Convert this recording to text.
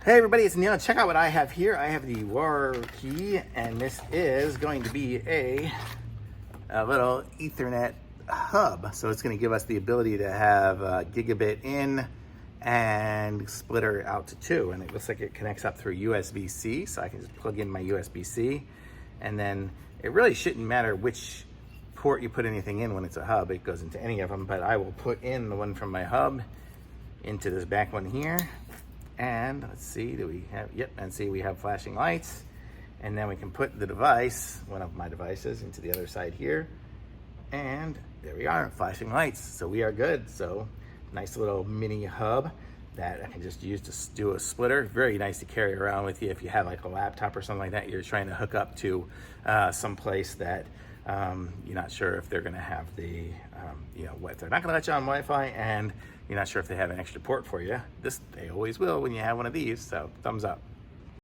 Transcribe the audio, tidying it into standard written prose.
Hey everybody, it's Neil. Check out what I have here. I have the Warrky, and this is going to be a little Ethernet hub. So it's going to give us the ability to have Gigabit in and splitter out to 2. And it looks like it connects up through USB-C, so I can just plug in my USB-C. And then it really shouldn't matter which port you put anything in when it's a hub. It goes into any of them, but I will put in the one from my hub into this back one here. And let's see, do we have, yep, and see we have flashing lights. And then we can put the device, one of my devices, into the other side here. And there we are, flashing lights. So we are good. So nice little mini hub that I can just use to do a splitter. Very nice to carry around with you if you have like a laptop or something like that you're trying to hook up to some place that you're not sure if they're gonna have the, if they're not gonna let you on Wi-Fi and you're not sure if they have an extra port for you. They always will when you have one of these, so thumbs up.